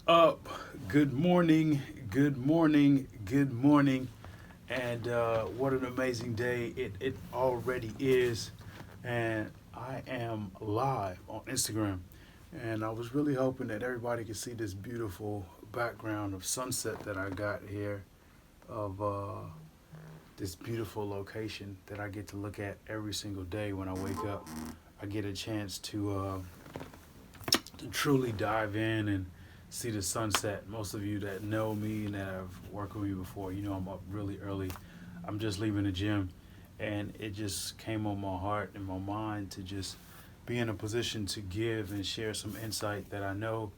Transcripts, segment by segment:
up? Good morning, good morning, good morning. And what an amazing day it already is. And I am live on Instagram. And I was really hoping that everybody could see this beautiful background of sunset that I got here, of this beautiful location that I get to look at every single day when I wake up. I get a chance to truly dive in and see the sunset. Most of you that know me and that have worked with me before, you know I'm up really early. I'm just leaving the gym, and it just came on my heart and my mind to just be in a position to give and share some insight that I know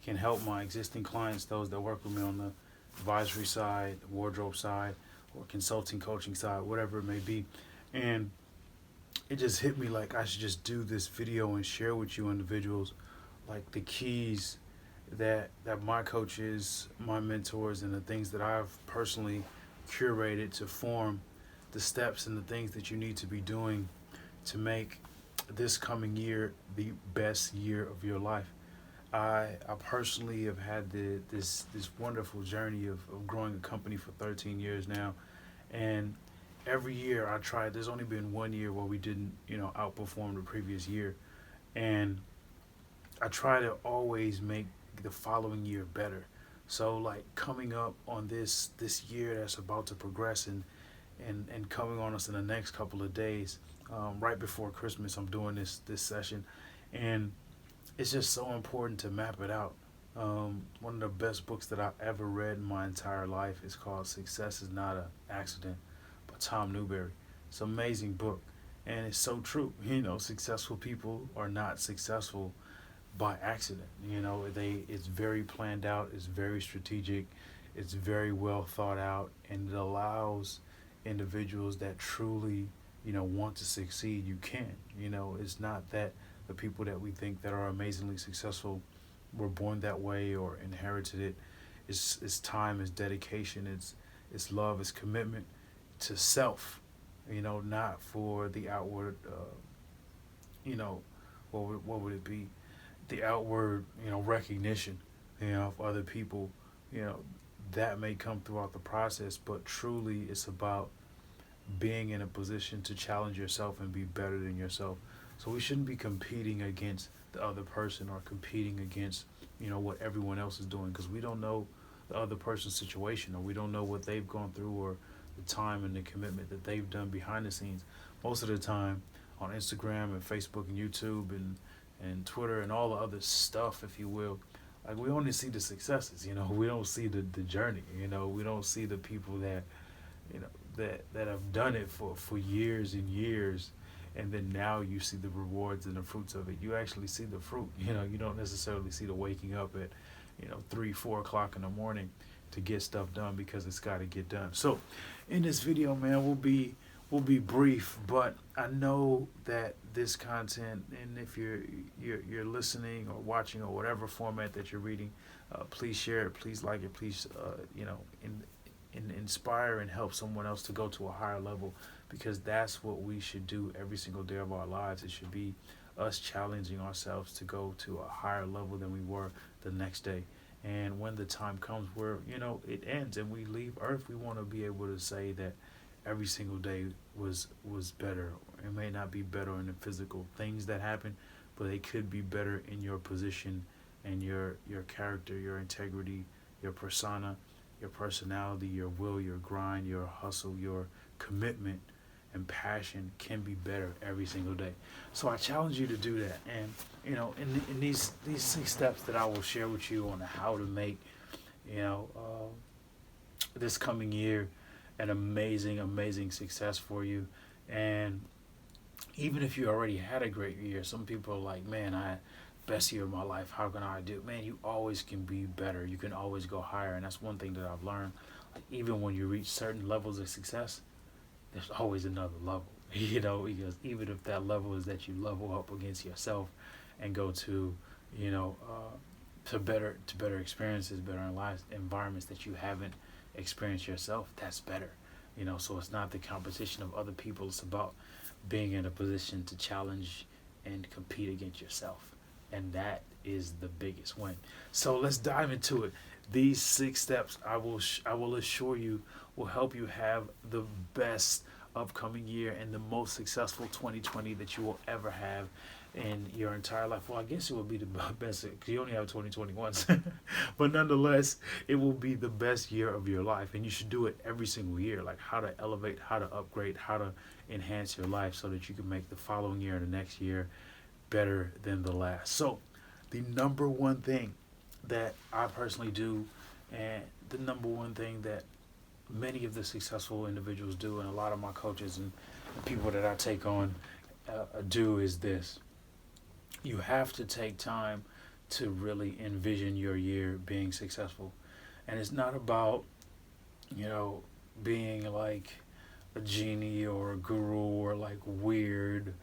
can help my existing clients, those that work with me on the advisory side, wardrobe side, or consulting, coaching side, whatever it may be. And it just hit me like I should just do this video and share with you individuals like the keys that my coaches, my mentors, and the things that I've personally curated to form the steps and the things that you need to be doing to make this coming year the best year of your life. I personally have had this wonderful journey of growing a company for 13 years now, and every year I tried. There's only been one year where we didn't, outperform the previous year, and I try to always make the following year better. So like coming up on this year that's about to progress and coming on us in the next couple of days, right before Christmas, I'm doing this session, and it's just so important to map it out. One of the best books that I've ever read in my entire life is called "Success Is Not an Accident" by Tom Newberry. It's an amazing book, and it's so true. Successful people are not successful by accident. It's very planned out, it's very strategic, it's very well thought out, and it allows individuals that truly, want to succeed. You can. It's not that the people that we think that are amazingly successful were born that way or inherited it. It's time, it's dedication, it's love, it's commitment to self. Not for the outward. You know, what would it be? The outward, recognition, of other people, you know, that may come throughout the process, but truly it's about being in a position to challenge yourself and be better than yourself. So we shouldn't be competing against the other person or competing against, what everyone else is doing because we don't know the other person's situation or we don't know what they've gone through or the time and the commitment that they've done behind the scenes. Most of the time on Instagram and Facebook and YouTube and Twitter and all the other stuff, if you will. Like we only see the successes, we don't see the journey, we don't see the people that have done it for years and years, and then now you see the rewards and the fruits of it. You actually see the fruit, you don't necessarily see the waking up at 3, 4 o'clock in the morning to get stuff done because it's got to get done. So in this video, man, we'll be brief, but I know that this content, and if you're listening or watching or whatever format that you're reading, please share it, please like it, please inspire and help someone else to go to a higher level, because that's what we should do every single day of our lives. It should be us challenging ourselves to go to a higher level than we were the next day. And when the time comes where it ends and we leave Earth, we want to be able to say that every single day was better. It may not be better in the physical things that happen, but it could be better in your position and your character, your integrity, your persona, your personality, your will, your grind, your hustle, your commitment and passion can be better every single day. So I challenge you to do that. And in these 6 steps that I will share with you on how to make you know this coming year an amazing, amazing success for you. And even if you already had a great year, some people are like, man, I best year of my life. How can I do? Man, you always can be better. You can always go higher, and that's one thing that I've learned. Like even when you reach certain levels of success, there's always another level. Because even if that level is that you level up against yourself and go to, you know, to better experiences, better lives, environments that you haven't experienced yourself, that's better. So it's not the competition of other people. It's about being in a position to challenge and compete against yourself, and that is the biggest win. So let's dive into it. These 6 steps, I will assure you, will help you have the best upcoming year and the most successful 2020 that you will ever have in your entire life. Well, I guess it will be the best because you only have 2021s, but nonetheless, it will be the best year of your life, and you should do it every single year. Like how to elevate, how to upgrade, how to enhance your life so that you can make the following year and the next year better than the last. So, the number one thing that I personally do, and the number one thing that many of the successful individuals do, and a lot of my coaches and people that I take on do, is this. You have to take time to really envision your year being successful. And it's not about, you know, being like a genie or a guru or like weird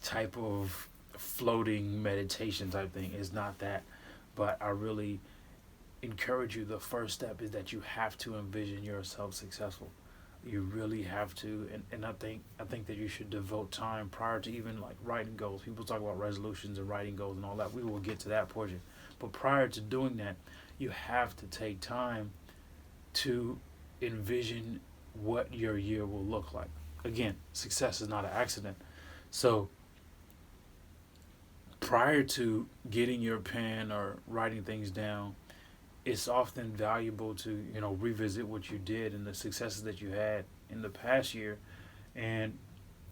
type of floating meditation type thing. It's not that. But I really encourage you, the first step is that you have to envision yourself successful. You really have to, and I think that you should devote time prior to even like writing goals. People talk about resolutions and writing goals and all that. We will get to that portion. But prior to doing that, you have to take time to envision what your year will look like. Again, success is not an accident. So prior to getting your pen or writing things down, it's often valuable to, revisit what you did and the successes that you had in the past year and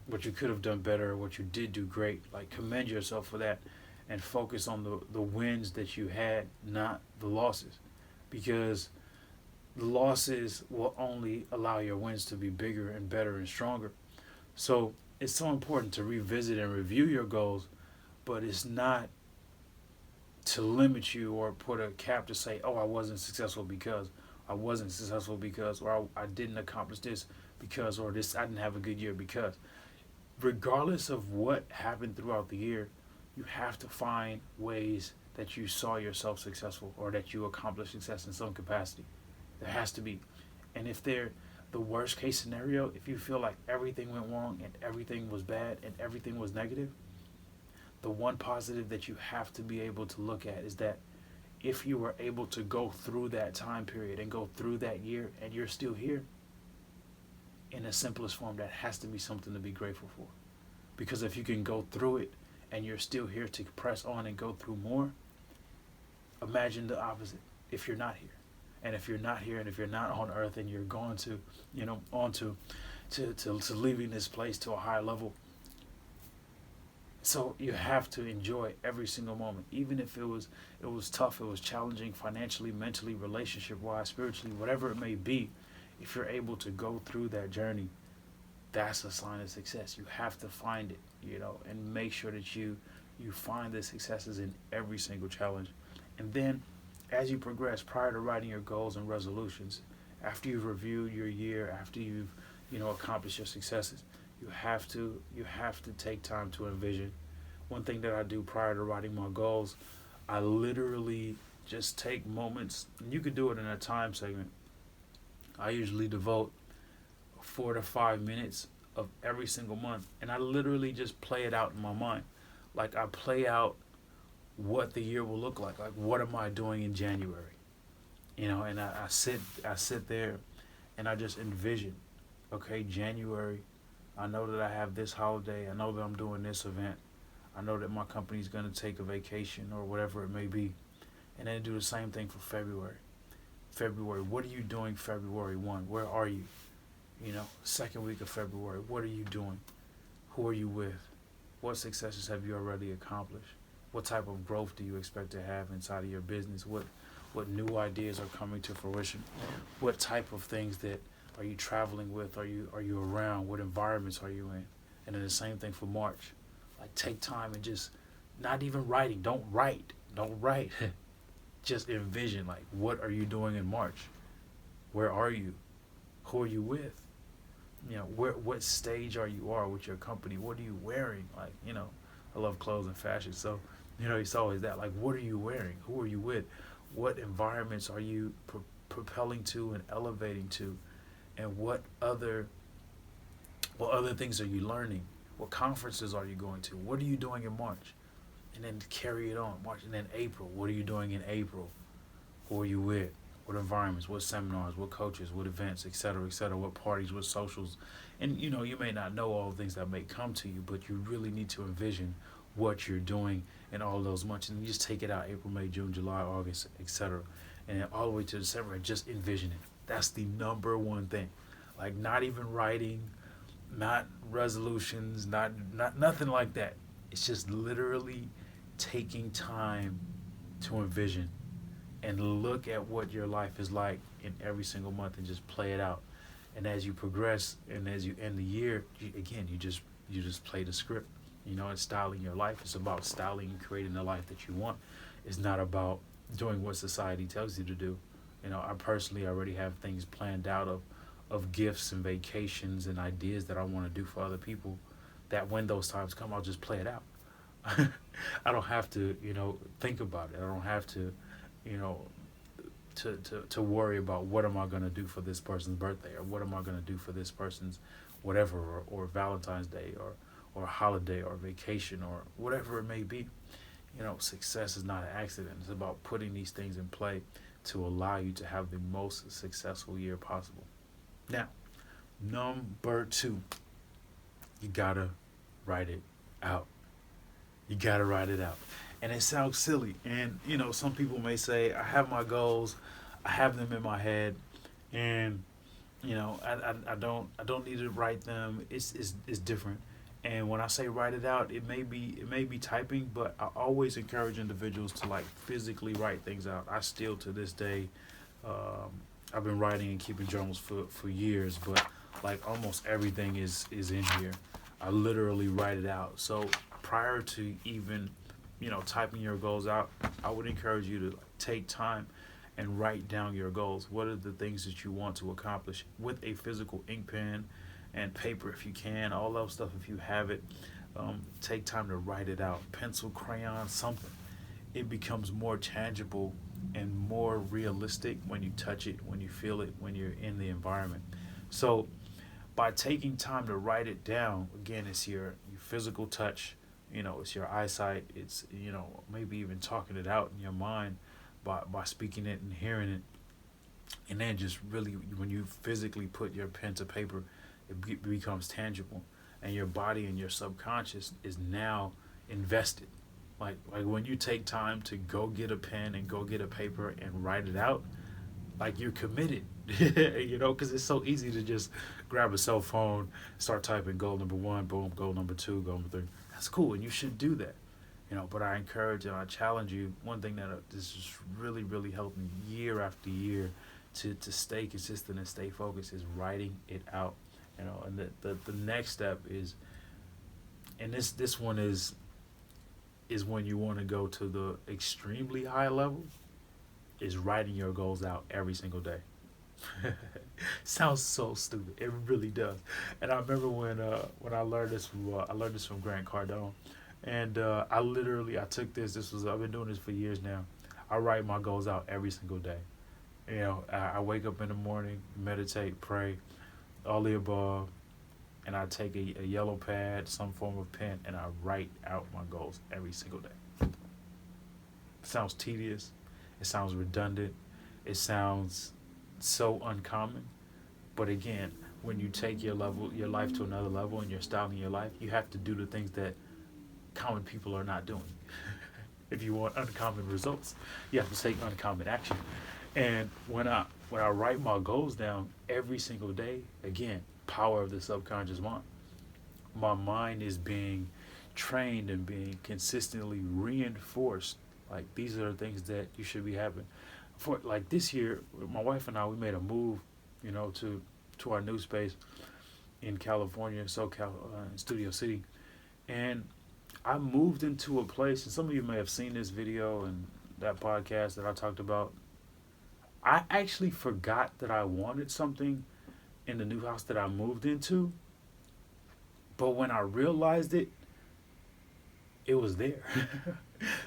what you could have done better, what you did do great. Like, commend yourself for that and focus on the wins that you had, not the losses, because the losses will only allow your wins to be bigger and better and stronger. So it's so important to revisit and review your goals, but it's not to limit you or put a cap to say, oh, I wasn't successful because, or I didn't accomplish this because, or this, I didn't have a good year because. Regardless of what happened throughout the year, you have to find ways that you saw yourself successful or that you accomplished success in some capacity. There has to be. And if they're the worst case scenario, if you feel like everything went wrong and everything was bad and everything was negative, the one positive that you have to be able to look at is that if you were able to go through that time period and go through that year and you're still here, in the simplest form, that has to be something to be grateful for. Because if you can go through it and you're still here to press on and go through more, imagine the opposite if you're not here. And if you're not here and if you're not on earth and you're going to, on to leaving this place to a higher level. So you have to enjoy every single moment, even if it was tough, it was challenging financially, mentally, relationship-wise, spiritually, whatever it may be. If you're able to go through that journey, that's a sign of success. You have to find it, and make sure that you find the successes in every single challenge. And then as you progress, prior to writing your goals and resolutions, after you've reviewed your year, after you've, accomplished your successes, you have to take time to envision. One thing that I do prior to writing my goals, I literally just take moments, and you could do it in a time segment. I usually devote 4 to 5 minutes of every single month, and I literally just play it out in my mind. Like, I play out what the year will look like. Like, what am I doing in January? And I sit there and I just envision, okay, January, I know that I have this holiday. I know that I'm doing this event. I know that my company's going to take a vacation or whatever it may be. And then do the same thing for February. February, what are you doing February 1? Where are you? Second week of February, what are you doing? Who are you with? What successes have you already accomplished? What type of growth do you expect to have inside of your business? What new ideas are coming to fruition? What type of things that are you traveling with? Are you around? What environments are you in? And then the same thing for March. Like, take time and just, not even writing. Don't write. Just envision, like, what are you doing in March? Where are you? Who are you with? What stage are you with your company? What are you wearing? Like, I love clothes and fashion. So, it's always that. Like, what are you wearing? Who are you with? What environments are you propelling to and elevating to? And what other things are you learning? What conferences are you going to? What are you doing in March? and then carry it on. March, and then April. What are you doing in April? Who are you with? What environments? What seminars? What coaches? What events? Et cetera, et cetera. What parties? What socials? And you may not know all the things that may come to you, but you really need to envision what you're doing in all those months, and you just take it out: April, May, June, July, August, et cetera, and then all the way to December, and just envision it. That's the number one thing. Like, not even writing, not resolutions, not nothing like that. It's just literally taking time to envision and look at what your life is like in every single month and just play it out. And as you progress and as you end the year, you just play the script. It's styling your life. It's about styling and creating the life that you want. It's not about doing what society tells you to do. I personally already have things planned out of gifts and vacations and ideas that I want to do for other people, that when those times come, I'll just play it out. I don't have to, think about it. I don't have to, you know, to worry about what am I going to do for this person's birthday, or what am I going to do for this person's whatever, or Valentine's Day, or holiday, or vacation, or whatever it may be. Success is not an accident. It's about putting these things in play to allow you to have the most successful year possible. Now, number 2, you gotta write it out. You gotta write it out. And it sounds silly. And, some people may say, I have my goals, I have them in my head, and, I don't need to write them. It's different. And when I say write it out, it may be typing, but I always encourage individuals to physically write things out. I still, to this day, I've been writing and keeping journals for years, but almost everything is in here. I literally write it out. So prior to even, typing your goals out, I would encourage you to take time and write down your goals. What are the things that you want to accomplish with a physical ink pen and paper if you can, all that stuff if you have it. Take time to write it out. Pencil, crayon, something. It becomes more tangible and more realistic when you touch it, when you feel it, when you're in the environment. So by taking time to write it down, again, it's your physical touch, it's your eyesight, it's, maybe even talking it out in your mind by speaking it and hearing it. And then just really, when you physically put your pen to paper, it becomes tangible, and your body and your subconscious is now invested. Like when you take time to go get a pen and go get a paper and write it out, you're committed, because it's so easy to just grab a cell phone, start typing goal number 1, boom, goal number 2, goal number 3. That's cool, and you should do that, but I encourage and I challenge you. One thing that this has really, really helped me year after year to stay consistent and stay focused is writing it out. And the next step is, and this one is when you want to go to the extremely high level, is writing your goals out every single day. Sounds so stupid. It really does. And I remember when I learned this from Grant Cardone, and I took this. I've been doing this for years now. I write my goals out every single day. I wake up in the morning, meditate, pray, all the above, and I take a yellow pad, some form of pen, and I write out my goals every single day. It sounds tedious. It sounds redundant. It sounds so uncommon. But again, when you take your life to another level, and you're styling your life, you have to do the things that common people are not doing. If you want uncommon results, you have to take uncommon action. And when I write my goals down every single day, again, power of the subconscious mind. My mind is being trained and being consistently reinforced. These are the things that you should be having. For this year, my wife and I, we made a move, to our new space in California, SoCal, in Studio City, and I moved into a place. And some of you may have seen this video and that podcast that I talked about. I actually forgot that I wanted something in the new house that I moved into. But when I realized it, it was there.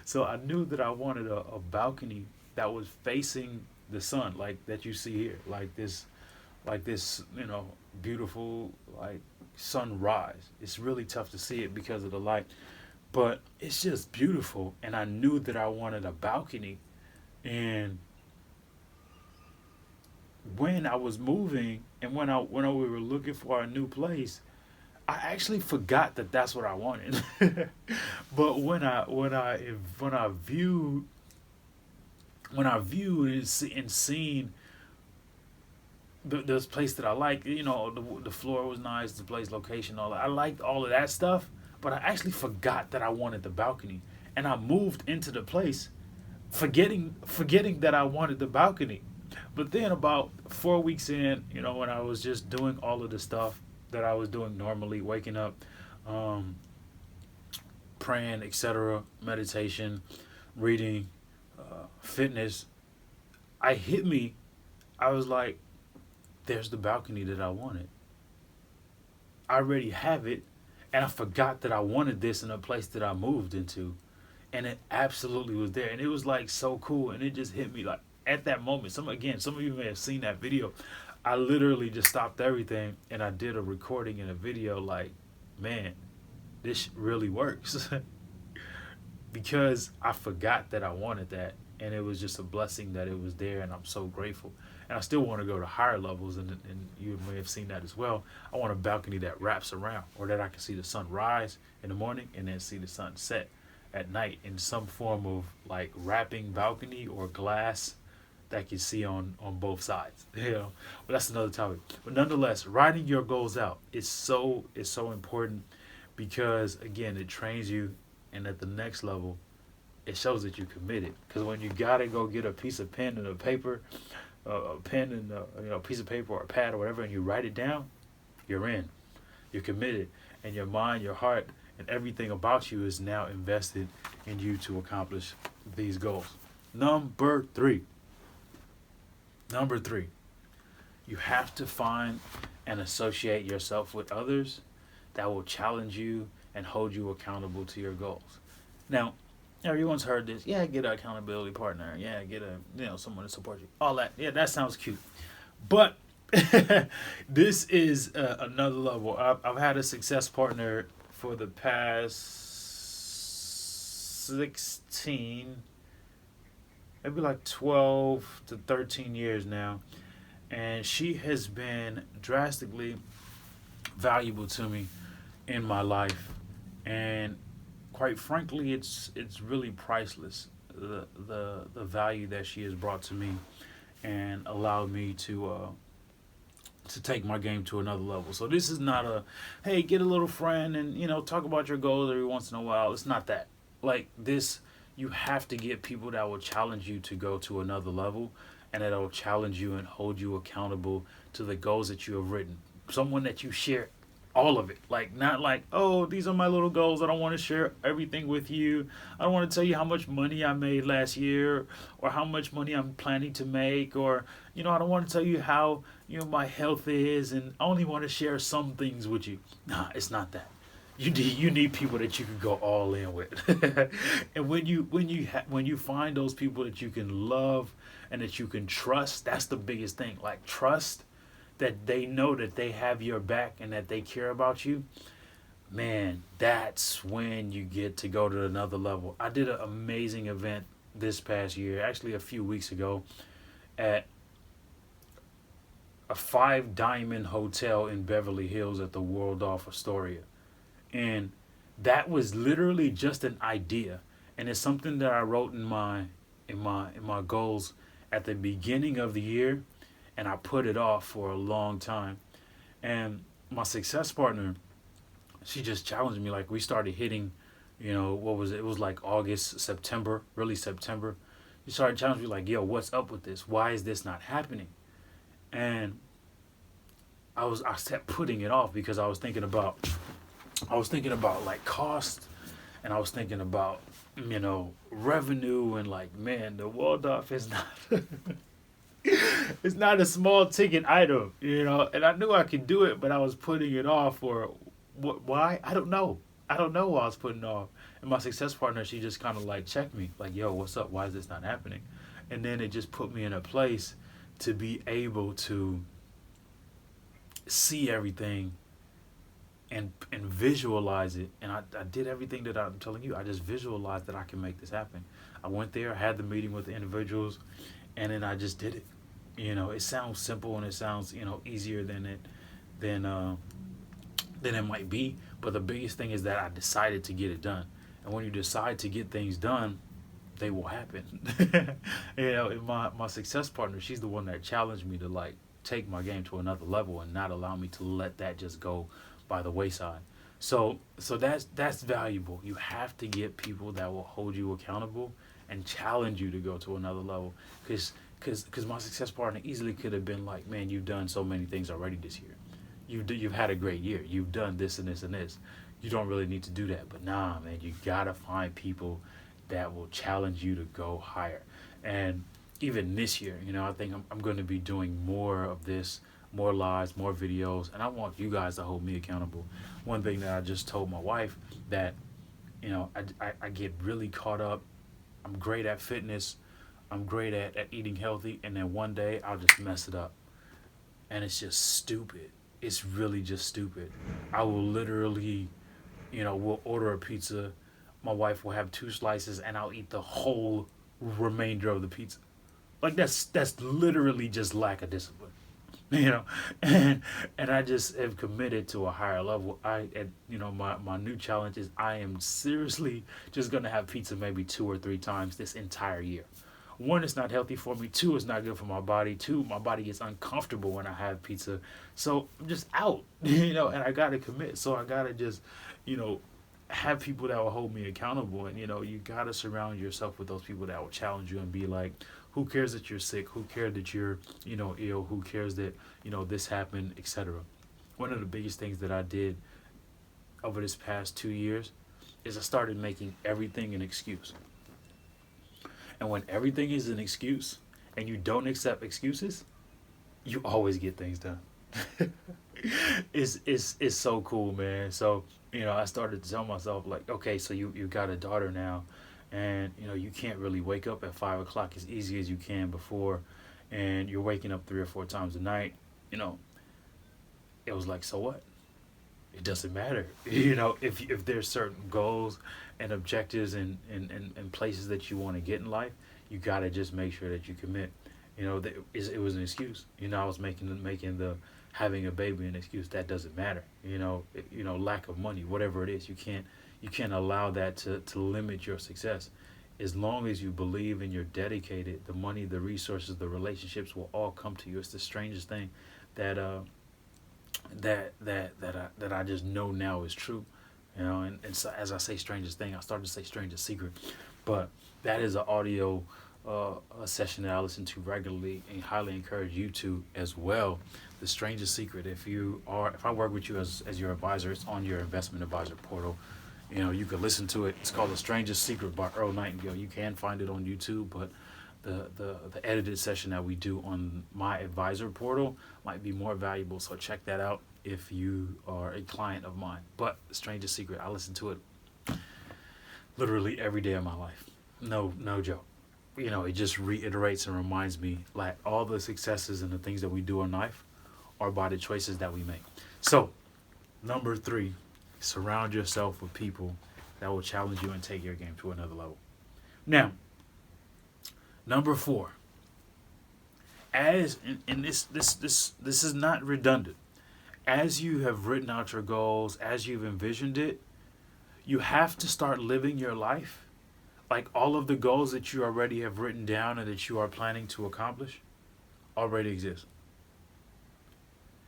So I knew that I wanted a balcony that was facing the sun, that you see here, like this, beautiful, sunrise. It's really tough to see it because of the light. But it's just beautiful, and I knew that I wanted a balcony. And when I was moving, and when we were looking for a new place, I actually forgot that that's what I wanted. But when I viewed and seen this place that I like, the floor was nice, the place location, all that. I liked all of that stuff, but I actually forgot that I wanted the balcony, and I moved into the place, forgetting that I wanted the balcony. But then about 4 weeks in, when I was just doing all of the stuff that I was doing normally, waking up, um, praying, etc., meditation, reading, fitness, I hit me. I was like, there's the balcony that I wanted. I already have it, and I forgot that I wanted this in a place that I moved into, and it absolutely was there, and it was like so cool, and it just hit me like at that moment. Some of you may have seen that video. I literally just stopped everything and I did a recording and a video. Like, man, this really works. Because I forgot that I wanted that, and it was just a blessing that it was there, and I'm so grateful. And I still want to go to higher levels, and you may have seen that as well. I want a balcony that wraps around, or that I can see the sun rise in the morning and then see the sun set at night, in some form of like wrapping balcony or glass that you see on both sides. But that's another topic. But nonetheless, writing your goals out is so important, because again, it trains you, and at the next level, it shows that you're committed. Because when you gotta go get a piece of pen and a paper, a pen and a piece of paper or a pad or whatever, and you write it down, you're in. You're committed, and your mind, your heart, and everything about you is now invested in you to accomplish these goals. Number three, you have to find and associate yourself with others that will challenge you and hold you accountable to your goals. Now, everyone's heard this. Yeah, get an accountability partner. Yeah, get someone to support you. All that. Yeah, that sounds cute. But this is another level. I've had a success partner for the past 16, maybe like 12 to 13 years now. And she has been drastically valuable to me in my life. And quite frankly, it's really priceless. The value that she has brought to me and allowed me to take my game to another level. So this is not a, hey, get a little friend and talk about your goals every once in a while. It's not that. Like this, you have to get people that will challenge you to go to another level, and that will challenge you and hold you accountable to the goals that you have written. Someone that you share all of it. Like, not like, oh, these are my little goals. I don't want to share everything with you. I don't want to tell you how much money I made last year, or how much money I'm planning to make, or, I don't want to tell you how, my health is, and I only want to share some things with you. Nah, it's not that. You need people that you can go all in with. And when you find those people that you can love and that you can trust, that's the biggest thing. Like, trust that they know that they have your back and that they care about you. Man, that's when you get to go to another level. I did an amazing event this past year, actually a few weeks ago, at a 5-diamond hotel in Beverly Hills at the Waldorf Astoria. And that was literally just an idea, and it's something that I wrote in my goals at the beginning of the year, and I put it off for a long time. And my success partner, she just challenged me. Like, we started hitting, what was it? It was like August, September, really September. She started challenging me like, yo, what's up with this? Why is this not happening? And I kept putting it off because I was thinking about like cost, and I was thinking about, revenue, and like, man, the Waldorf is not it's not a small ticket item, and I knew I could do it, but I was putting it off for why? I don't know why I was putting it off. And my success partner, she just kind of like checked me like, yo, what's up? Why is this not happening? And then it just put me in a place to be able to see everything and visualize it. And I did everything that I'm telling you. I just visualized that I can make this happen. I went there, I had the meeting with the individuals, and then I just did it. It sounds simple and it sounds easier than uh, than it might be. But the biggest thing is that I decided to get it done. And when you decide to get things done, they will happen. And my success partner, she's the one that challenged me to like take my game to another level and not allow me to let that just go by the wayside. So that's valuable. You have to get people that will hold you accountable and challenge you to go to another level. Because my success partner easily could have been like, man, you've done so many things already this year. You've had a great year. You've done this and this and this. You don't really need to do that. But nah, man, you gotta find people that will challenge you to go higher. And even this year, I think I'm going to be doing more of this, more lives, more videos, and I want you guys to hold me accountable. One thing that I just told my wife that, I get really caught up. I'm great at fitness. I'm great at eating healthy. And then one day I'll just mess it up. And it's just stupid. It's really just stupid. I will literally, we'll order a pizza. My wife will have 2 slices and I'll eat the whole remainder of the pizza. Like that's literally just lack of discipline. And I just have committed to a higher level. My new challenge is I am seriously just gonna have pizza maybe 2 or 3 times this entire year. 1, it's not healthy for me. 2, it's not good for my body. 2, my body gets uncomfortable when I have pizza. So I'm just out, and I gotta commit. So I gotta just, you know, have people that will hold me accountable. And you gotta surround yourself with those people that will challenge you and be like, who cares that you're sick? Who cares that you're, ill? Who cares that, this happened, etc. One of the biggest things that I did over this past 2 years is I started making everything an excuse. And when everything is an excuse and you don't accept excuses, you always get things done. It's so cool, man. So, I started to tell myself like, okay, so you got a daughter now, and you can't really wake up at 5 o'clock as easy as you can before, and you're waking up 3 or 4 times a night. It was like, so what? It doesn't matter. If there's certain goals and objectives and places that you want to get in life, you gotta just make sure that you commit. It was an excuse. I was making the having a baby an excuse. That doesn't matter. Lack of money, whatever it is, you can't allow that to limit your success. As long as you believe and you're dedicated, the money, the resources, the relationships will all come to you. It's the strangest thing that I just know now is true. And so as I say strangest thing, I started to say strangest secret, but that is an audio a session that I listen to regularly and highly encourage you to as well. The strangest secret. If I work with you as your advisor, it's on your investment advisor portal. You can listen to it. It's called The Strangest Secret by Earl Nightingale. You can find it on YouTube, but the edited session that we do on my advisor portal might be more valuable. So check that out if you are a client of mine. But The Strangest Secret, I listen to it literally every day of my life. No joke. It just reiterates and reminds me like all the successes and the things that we do in life are by the choices that we make. So, number 3, surround yourself with people that will challenge you and take your game to another level. Now, number 4, as and this is not redundant. As you have written out your goals, as you've envisioned it, you have to start living your life like all of the goals that you already have written down and that you are planning to accomplish already exist.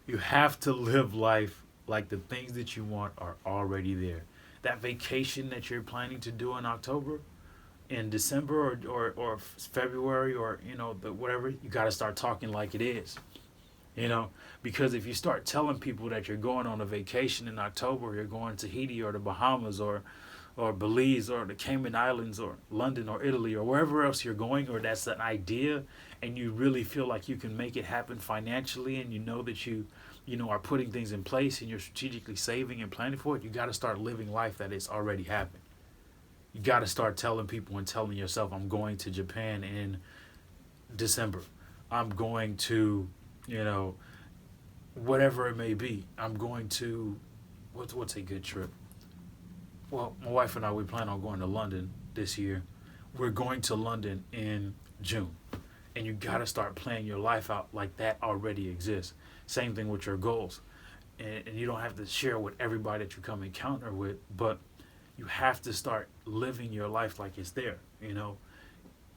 You have to live life like the things that you want are already there. That vacation that you're planning to do in October, in December or February or whatever, you got to start talking like it is. Because if you start telling people that you're going on a vacation in October, you're going to Tahiti or the Bahamas or Belize or the Cayman Islands or London or Italy or wherever else you're going, or that's an idea and you really feel like you can make it happen financially, and that you are putting things in place and you're strategically saving and planning for it, you got to start living life that it's already happened. You got to start telling people and telling yourself, I'm going to Japan in December. I'm going to, whatever it may be. I'm going to what's a good trip? Well, my wife and I, we plan on going to London this year. We're going to London in June. And you got to start playing your life out like that already exists. Same thing with your goals. And you don't have to share with everybody that you come encounter with, but you have to start living your life like it's there.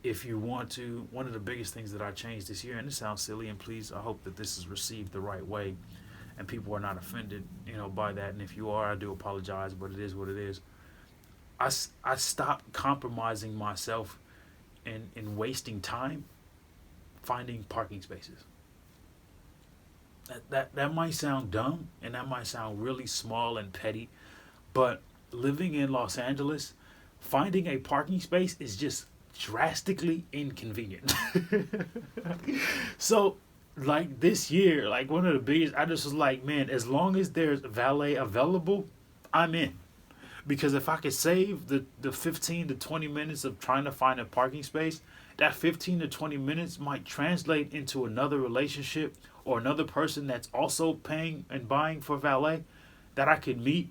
If you want to, one of the biggest things that I changed this year, and it sounds silly, and please, I hope that this is received the right way and people are not offended, by that. And if you are, I do apologize, but it is what it is. I stopped compromising myself and wasting time finding parking spaces. That might sound dumb and that might sound really small and petty, but living in Los Angeles, finding a parking space is just drastically inconvenient. So, like this year, like one of the biggest, I just was like, man, as long as there's valet available, I'm in. Because if I could save the 15 to 20 minutes of trying to find a parking space, that 15 to 20 minutes might translate into another relationship or another person that's also paying and buying for valet that I could meet,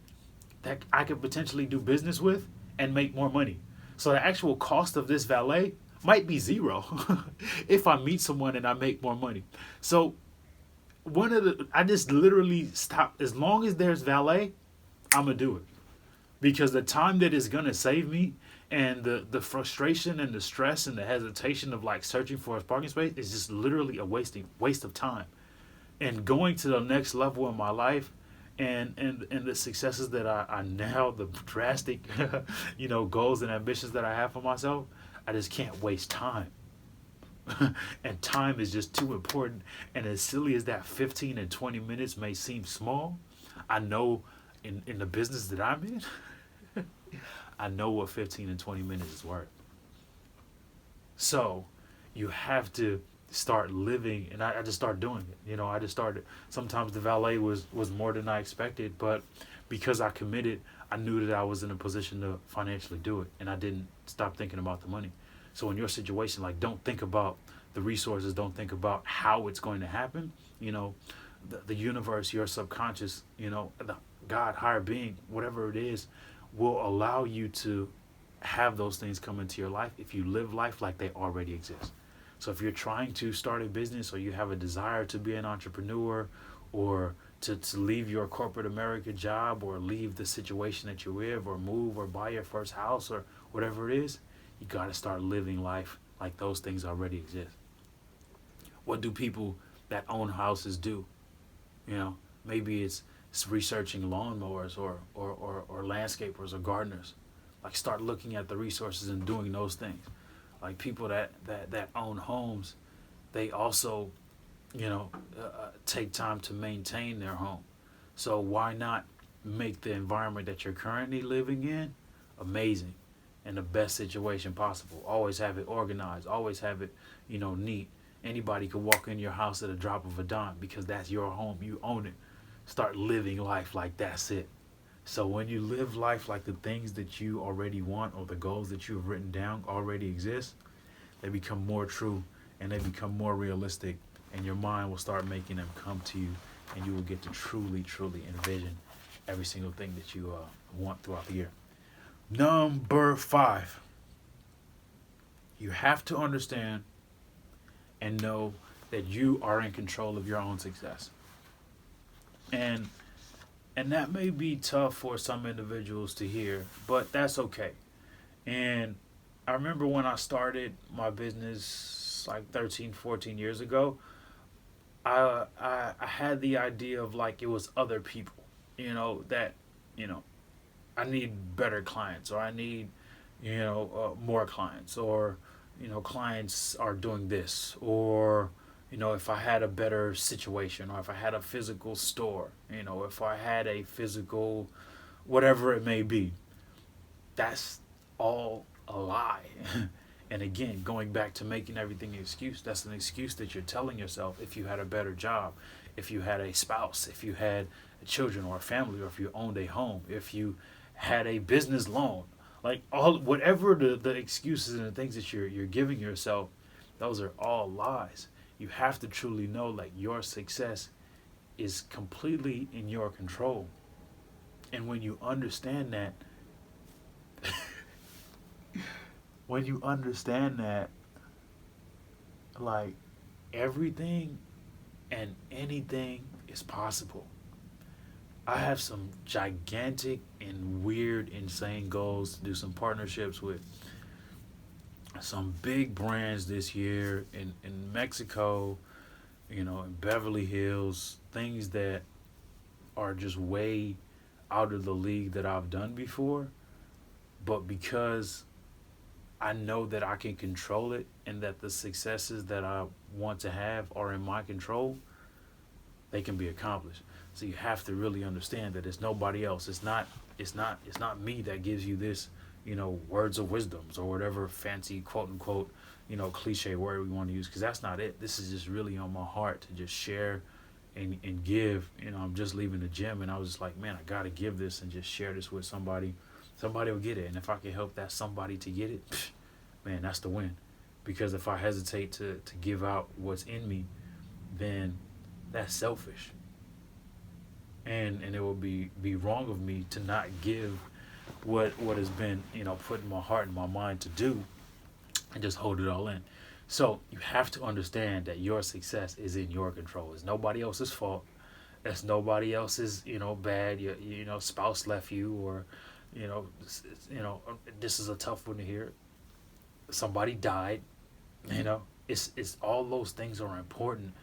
that I could potentially do business with and make more money. So the actual cost of this valet might be zero if I meet someone and I make more money. So I just literally stop. As long as there's valet, I'm going to do it. Because the time that is going to save me and the frustration and the stress and the hesitation of like searching for a parking space is just literally a waste of time. And going to the next level in my life and the successes that I now, the drastic, goals and ambitions that I have for myself, I just can't waste time. And time is just too important. And as silly as that 15 and 20 minutes may seem small, I know in the business that I'm in, I know what 15 and 20 minutes is worth. So you have to start living, and I just started doing it. I just started. Sometimes the valet was more than I expected, but because I committed, I knew that I was in a position to financially do it, and I didn't stop thinking about the money. So in your situation, like, don't think about the resources, don't think about how it's going to happen. The universe, your subconscious, the God, higher being, whatever it is, will allow you to have those things come into your life if you live life like they already exist. So if you're trying to start a business or you have a desire to be an entrepreneur or to leave your corporate America job or leave the situation that you're in or move or buy your first house or whatever it is, you got to start living life like those things already exist. What do people that own houses do? Maybe it's researching lawnmowers or landscapers or gardeners. Like, start looking at the resources and doing those things. Like, people that own homes, they also, take time to maintain their home. So why not make the environment that you're currently living in amazing and the best situation possible? Always have it organized. Always have it, neat. Anybody could walk in your house at a drop of a dime because that's your home. You own it. Start living life like that's it. So when you live life like the things that you already want or the goals that you've written down already exist, they become more true and they become more realistic, and your mind will start making them come to you, and you will get to truly, truly envision every single thing that you want throughout the year. Number 5, you have to understand and know that you are in control of your own success. And that may be tough for some individuals to hear, but that's okay. And I remember when I started my business like 13, 14 years ago, I had the idea of like it was other people, that, I need better clients, or I need, more clients, or, clients are doing this, or, if I had a better situation, or if I had a physical store, if I had a physical, whatever it may be, that's all a lie. And again, going back to making everything an excuse, that's an excuse that you're telling yourself. If you had a better job, if you had a spouse, if you had children or a family, or if you owned a home, if you had a business loan, like whatever the excuses and the things that you're giving yourself, those are all lies. You have to truly know like your success is completely in your control. And when you understand that, when you understand that, like, everything and anything is possible. I have some gigantic and weird, insane goals to do some partnerships with some big brands this year in Mexico, in Beverly Hills, things that are just way out of the league that I've done before. But because I know that I can control it and that the successes that I want to have are in my control, they can be accomplished. So you have to really understand that it's nobody else. It's not me that gives you this, words of wisdoms or whatever fancy quote unquote, cliche word we want to use, because that's not it. This is just really on my heart to just share and give. I'm just leaving the gym and I was just like, man, I gotta give this and just share this with somebody. Somebody will get it. And if I can help that somebody to get it, man, that's the win. Because if I hesitate to give out what's in me, then that's selfish. And it would be wrong of me to not give what has been, put in my heart and my mind to do, and just hold it all in. So you have to understand that your success is in your control. It's nobody else's fault. It's nobody else's, bad. Your spouse left you, or this is a tough one to hear. Somebody died. It's all those things are important,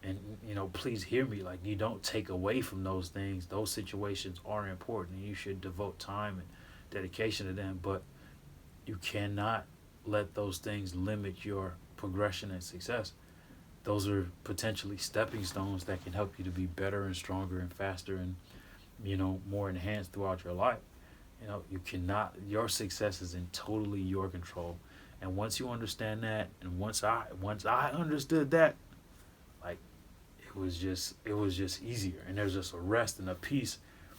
and please hear me. Like, you don't take away from those things. Those situations are important, and you should devote time and dedication to them. But you cannot let those things limit your progression and success. Those are potentially stepping stones that can help you to be better and stronger and faster and more enhanced throughout your life. You cannot. Your success is in totally your control. And once you understand that, and once I understood that, like, it was just easier, and there's just a rest and a peace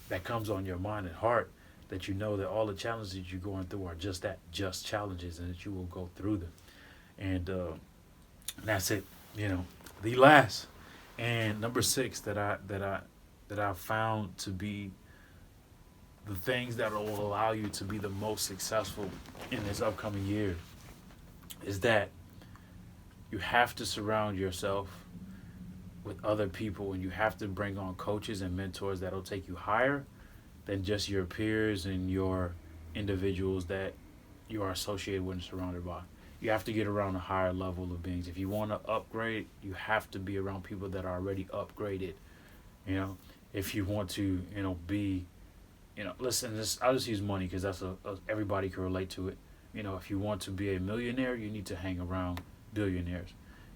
that comes on your mind and heart, that that all the challenges that you're going through are just challenges, and that you will go through them. And that's it. The last and number six that I found to be the things that will allow you to be the most successful in this upcoming year is that you have to surround yourself with other people, and you have to bring on coaches and mentors that'll take you higher than just your peers and your individuals that you are associated with and surrounded by. You have to get around a higher level of beings. If you want to upgrade, you have to be around people that are already upgraded. If you want to, be, listen, I'll just use money because that's everybody can relate to it. If you want to be a millionaire, you need to hang around billionaires.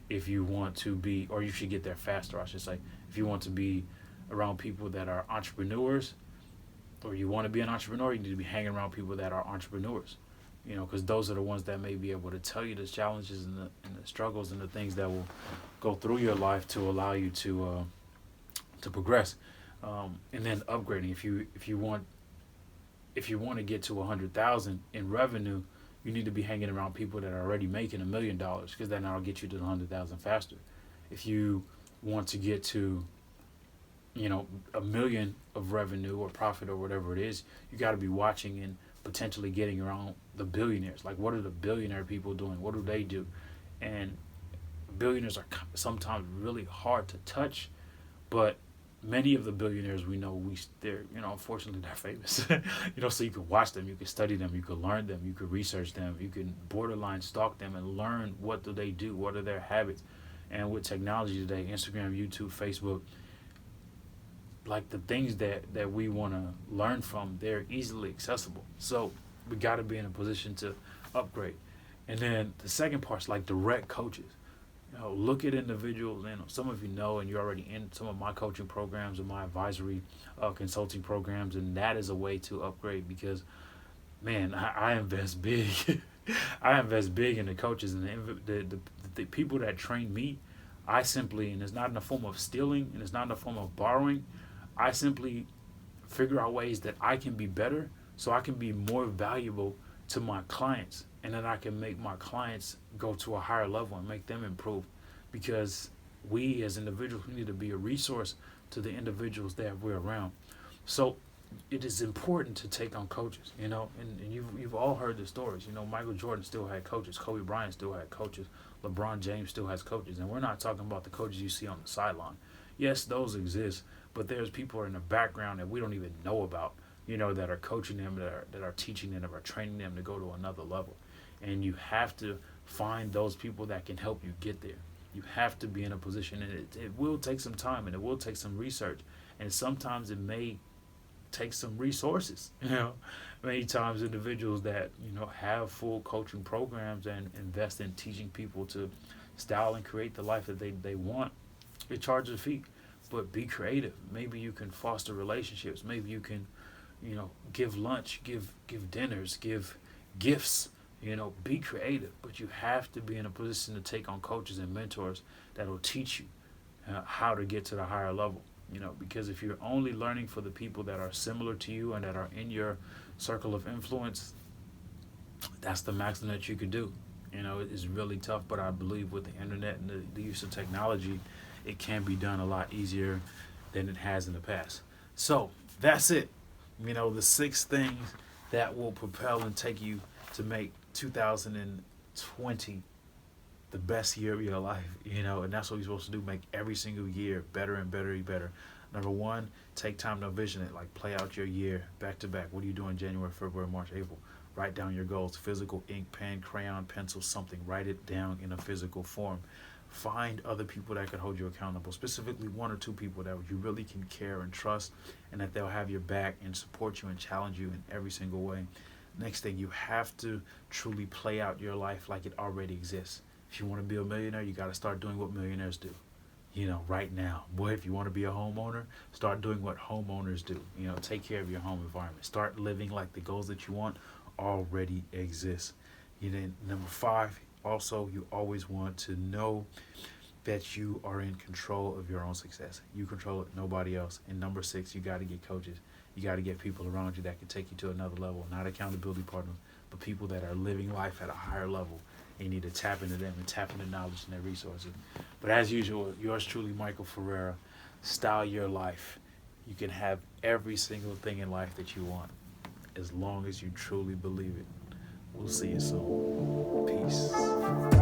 If you want to be, or you should get there faster, I should say. If you want to be around people that are entrepreneurs, or you want to be an entrepreneur, you need to be hanging around people that are entrepreneurs. Because those are the ones that may be able to tell you the challenges and the struggles and the things that will go through your life to allow you to progress. And then upgrading. If you want to get to 100,000 in revenue, you need to be hanging around people that are already making $1,000,000, because then that'll get you to the 100,000 faster. If you want to get to, 1 million of revenue or profit or whatever it is, you got to be watching and potentially getting around the billionaires. Like, what are the billionaire people doing? What do they do? And billionaires are sometimes really hard to touch, but many of the billionaires we know, they're, unfortunately they're famous. So you can watch them, you can study them, you can learn them, you can research them, you can borderline stalk them and learn what do they do, what are their habits. And with technology today, Instagram, YouTube, Facebook, like, the things that we want to learn from, they're easily accessible. So we got to be in a position to upgrade. And then the second part's like direct coaches. Look at individuals. Some of you know, and you're already in some of my coaching programs and my advisory consulting programs, and that is a way to upgrade, because, man, I invest big. I invest big in the coaches and the people that train me. I simply, and it's not in the form of stealing, and it's not in the form of borrowing, I simply figure out ways that I can be better, so I can be more valuable to my clients, and then I can make my clients go to a higher level and make them improve, because we as individuals, we need to be a resource to the individuals that we're around. So it is important to take on coaches, and you've all heard the stories. Michael Jordan still had coaches, Kobe Bryant still had coaches, LeBron James still has coaches, and we're not talking about the coaches you see on the sideline. Yes, those exist, but there's people in the background that we don't even know about, that are coaching them, that are teaching them, that are training them to go to another level. And you have to find those people that can help you get there. You have to be in a position, and it will take some time, and it will take some research, and sometimes it may take some resources. Many times individuals that have full coaching programs and invest in teaching people to style and create the life that they want, it charges a fee. But be creative. Maybe you can foster relationships. Maybe you can give lunch, give dinners, give gifts. Be creative. But you have to be in a position to take on coaches and mentors that will teach you how to get to the higher level. Because if you're only learning for the people that are similar to you and that are in your circle of influence, that's the maximum that you could do. It's really tough, but I believe with the internet and the use of technology, it can be done a lot easier than it has in the past. So that's it. The 6 things that will propel and take you to make 2020 the best year of your life, and that's what you're supposed to do. Make every single year better and better and better. Number 1, take time to envision it. Like, play out your year back to back. What are you doing January, February, March, April? Write down your goals. Physical ink, pen, crayon, pencil, something. Write it down in a physical form. Find other people that can hold you accountable, specifically 1 or 2 people that you really can care and trust, and that they'll have your back and support you and challenge you in every single way. Next thing, you have to truly play out your life like it already exists. If you want to be a millionaire, you got to start doing what millionaires do, right now. Boy, if you want to be a homeowner, start doing what homeowners do. Take care of your home environment. Start living like the goals that you want already exist. Number 5, also, you always want to know that you are in control of your own success. You control it, nobody else. And number 6, you got to get coaches. You got to get people around you that can take you to another level, not accountability partners, but people that are living life at a higher level. You need to tap into them and tap into knowledge and their resources. But as usual, yours truly, Michael Ferrera. Style your life. You can have every single thing in life that you want as long as you truly believe it. We'll see you soon. Peace.